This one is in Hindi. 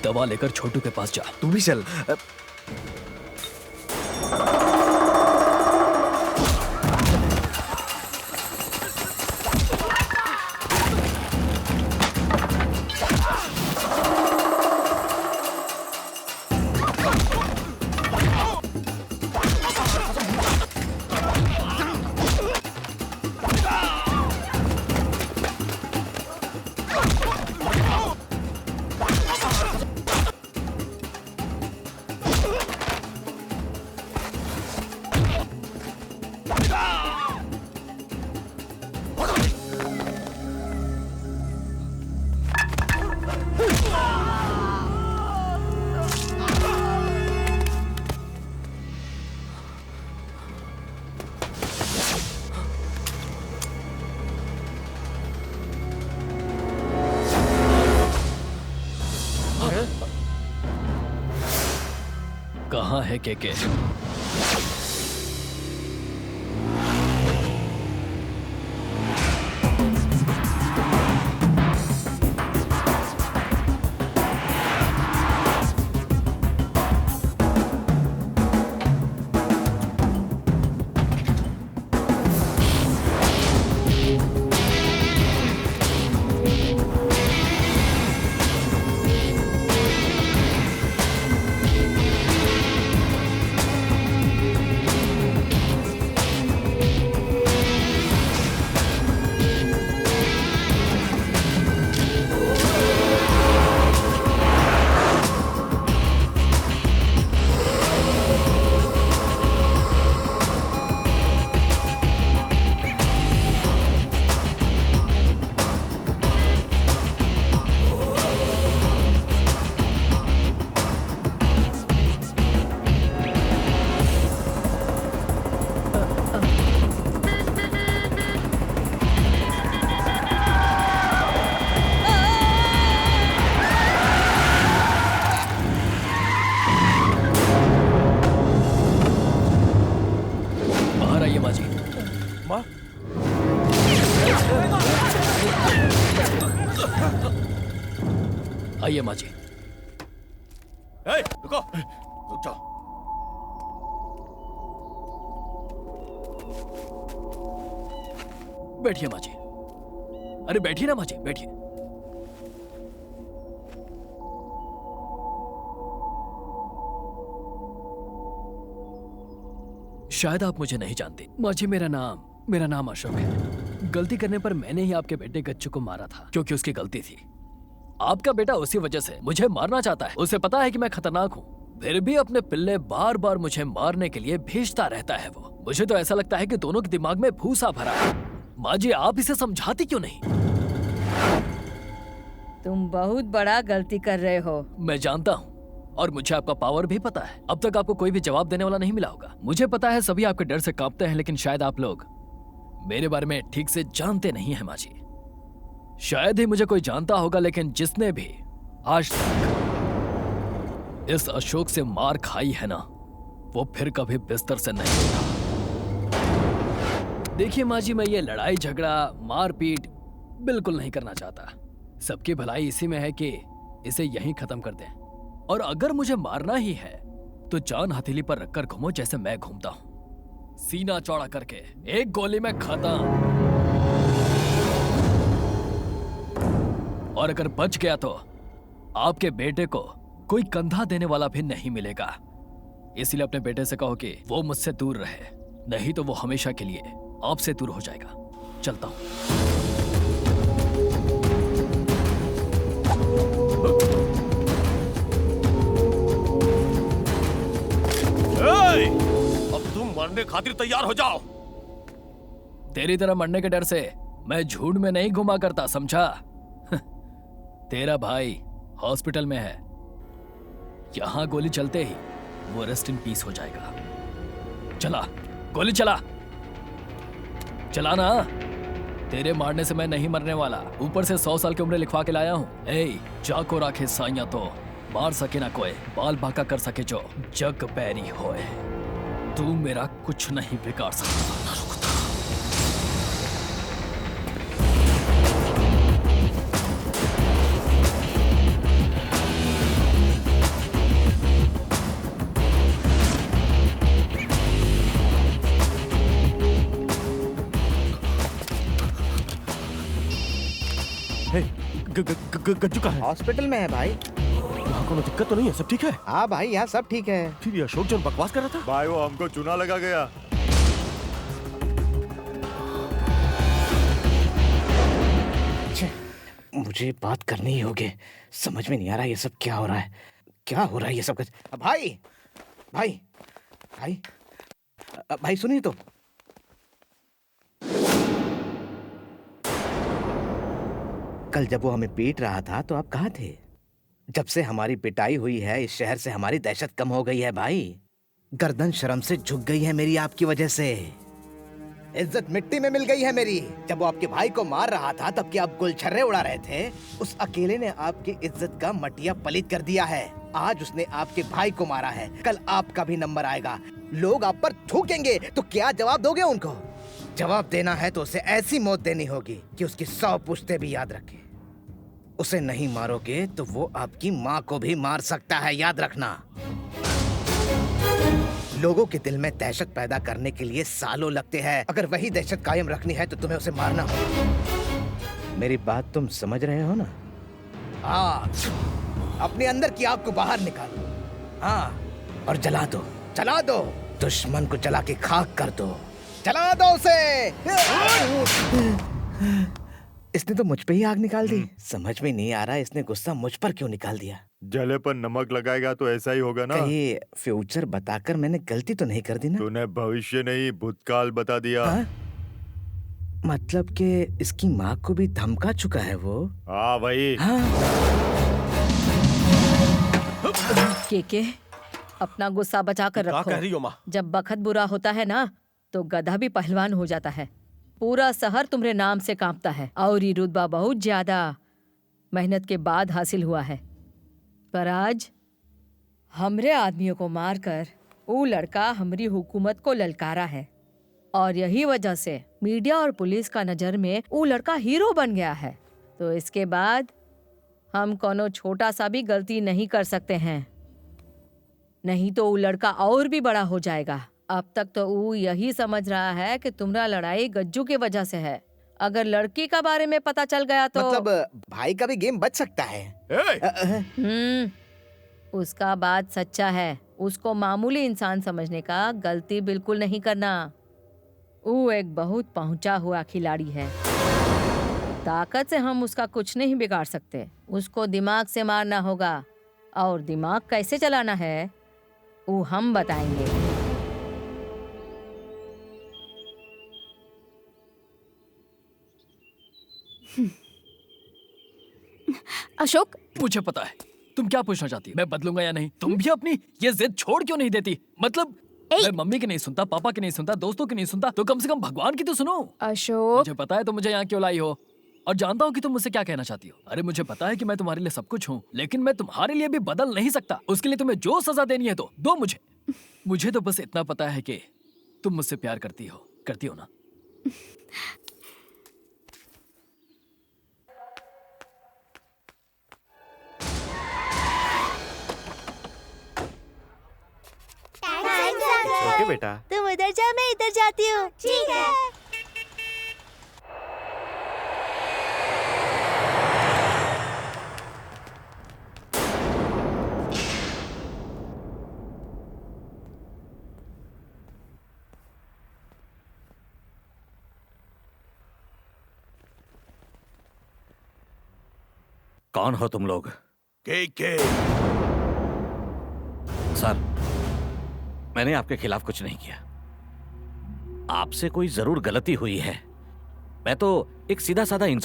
दवा लेकर छोटू के पास जा। तू भी चल। कहाँ है केके? आइए माँ जी। रुको, रुक जाओ। बैठिए माँ जी। अरे बैठिए ना माँ जी, बैठिए। शायद आप मुझे नहीं जानते माँ जी, मेरा नाम अशोक है। गलती करने पर मैंने ही आपके बेटे गच्चू को मारा था, क्योंकि उसकी गलती थी। आपका बेटा उसी वजह से मुझे मारना चाहता है। उसे पता है कि मैं खतरनाक हूँ, फिर भी अपने पिल्ले बार बार मुझे मारने के लिए भेजता रहता है वो। मुझे तो ऐसा लगता है कि दोनों के दिमाग में भूसा भरा है। माँ जी, आप इसे समझाती क्यों नहीं? तुम बहुत बड़ा गलती कर रहे हो। मैं जानता हूँ, और मुझे आपका पावर भी पता है। अब तक आपको कोई भी जवाब देने वाला नहीं मिला होगा। मुझे पता है सभी आपके डर से कांपते हैं, लेकिन शायद आप लोग मेरे बारे में ठीक से जानते नहीं हैं माँ जी। शायद ही मुझे कोई जानता होगा, लेकिन जिसने भी आज तक इस अशोक से मार खाई है ना, वो फिर कभी बिस्तर से नहीं उठा। देखिए माँ जी, मैं ये लड़ाई झगड़ा मारपीट बिल्कुल नहीं करना चाहता। सबकी भलाई इसी में है कि इसे यहीं खत्म कर दें। और अगर मुझे मारना ही है तो जान हथेली पर रखकर घूमो, जैसे मैं घूमता हूं, सीना चौड़ा करके, एक गोली में खत्म। और अगर बच गया तो आपके बेटे को कोई कंधा देने वाला भी नहीं मिलेगा। इसलिए अपने बेटे से कहो कि वो मुझसे दूर रहे, नहीं तो वो हमेशा के लिए आपसे दूर हो जाएगा। चलता हूं। अब तुम मरने खातिर तैयार हो जाओ। तेरी तरह मरने के डर से मैं झूठ में नहीं घुमा करता, समझा? तेरा भाई हॉस्पिटल में है। यहां गोली चलते ही वो रेस्ट इन पीस हो जाएगा। चला, गोली चला, चला ना। तेरे मारने से मैं नहीं मरने वाला, ऊपर से 100 साल की उम्र लिखवा के लाया हूं। ए, जाको राखे साइया तो मार सके ना कोई, बाल बांका कर सके जो जग पैरी होए। तू मेरा कुछ नहीं बिगाड़ सकता। गज्जू का है? हॉस्पिटल में है भाई। वहाँ कोनो दिक्कत तो नहीं है? सब ठीक है? हाँ भाई, यहाँ सब ठीक है। फिर ये अशोक जन बकवास कर रहा था। भाई वो हमको चूना लगा गया। मुझे बात करनी ही होगी। समझ में नहीं आ रहा ये सब क्या हो रहा है, क्या हो रहा है ये सब कुछ। भाई भाई भाई भाई सुनिए तो। कल जब वो हमें पीट रहा था तो आप कहाँ थे? जब से हमारी पिटाई हुई है इस शहर से हमारी दहशत कम हो गई है भाई। गर्दन शर्म से झुक गई है मेरी आपकी वजह से। इज्जत मिट्टी में मिल गई है मेरी। जब वो आपके भाई को मार रहा था तब कि आप गुलछर्रे उड़ा रहे थे, उस अकेले ने आपकी इज्जत का मटिया पलीत कर दिया है। आज उसने आपके भाई को मारा है, कल आपका भी नंबर आएगा। लोग आप पर थूकेंगे तो क्या जवाब दोगे उनको? जवाब देना है तो उसे ऐसी मौत देनी होगी कि उसकी 100 पुश्ते भी याद रखे। उसे नहीं मारोगे तो वो आपकी माँ को भी मार सकता है, याद रखना। लोगों के दिल में दहशत पैदा करने के लिए सालों लगते हैं। अगर वही दहशत कायम रखनी है तो तुम्हें उसे मारना होगा। मेरी बात तुम समझ रहे हो ना? आग, अपने अंदर की आग को बाहर निकालो। हाँ, और जला दो, जला दो। दुश्मन को जला के खाक कर दो, जला दो उसे। इसने तो मुझ पे ही आग निकाल दी। समझ में नहीं आ रहा इसने गुस्सा मुझ पर क्यों निकाल दिया। जले पर नमक लगाएगा तो ऐसा ही होगा ना। कहीं फ्यूचर बताकर मैंने गलती तो नहीं कर दी ना? तूने भविष्य नहीं भूतकाल बता दिया। हाँ? मतलब कि इसकी माँ को भी धमका चुका है वो? हाँ भाई। हाँ? के अपना गुस्सा बचा कर क्या रखो। कह रही हो माँ? जब बखत बुरा होता है ना तो गधा भी पहलवान हो जाता है। पूरा शहर तुम्हारे नाम से कांपता है और ये रुतबा बहुत ज्यादा मेहनत के बाद हासिल हुआ है। पर आज हमरे आदमियों को मारकर वो लड़का हमारी हुकूमत को ललकारा है और यही वजह से मीडिया और पुलिस का नजर में वो लड़का हीरो बन गया है। तो इसके बाद हम कोनो छोटा सा भी गलती नहीं कर सकते हैं, नहीं तो वो लड़का और भी बड़ा हो जाएगा। अब तक तो वो यही समझ रहा है कि तुम्हारा लड़ाई गज्जू की वजह से है। अगर लड़की का बारे में पता चल गया तो मतलब भाई का भी गेम बच सकता है। उसका बात सच्चा है। उसको मामूली इंसान समझने का गलती बिल्कुल नहीं करना। वो एक बहुत पहुंचा हुआ खिलाड़ी है। ताकत से हम उसका कुछ नहीं बिगाड़ सकते। उसको दिमाग से मारना होगा और दिमाग कैसे चलाना है वो हम बताएंगे। अशोक, मुझे पता है तुम क्या पूछना चाहती हो। मैं बदलूंगा या नहीं? तुम भी अपनी ये जिद छोड़ क्यों नहीं देती? मतलब मैं मम्मी की नहीं सुनता, पापा की नहीं सुनता, दोस्तों की नहीं सुनता, तो कम से कम भगवान की तो सुनो। अशोक, मुझे पता है तुम मुझे यहाँ क्यों लाई हो और जानता हूँ कि तुम मुझसे क्या कहना चाहती हो। अरे मुझे पता है कि मैं तुम्हारे लिए सब कुछ हूँ, लेकिन मैं तुम्हारे लिए भी बदल नहीं सकता। उसके लिए तुम्हें जो सजा देनी है तो दो मुझे। मुझे तो बस इतना पता है कि तुम मुझसे प्यार करती हो ना? ओके बेटा। तुम उधर जाओ, मैं इधर जाती हूँ। ठीक है। कौन हो तुम लोग? के सर, मैंने आपके खिलाफ कुछ नहीं किया। आपसे कोई जरूर गलती हुई है। मैं तो एक सीधा साधा इंसान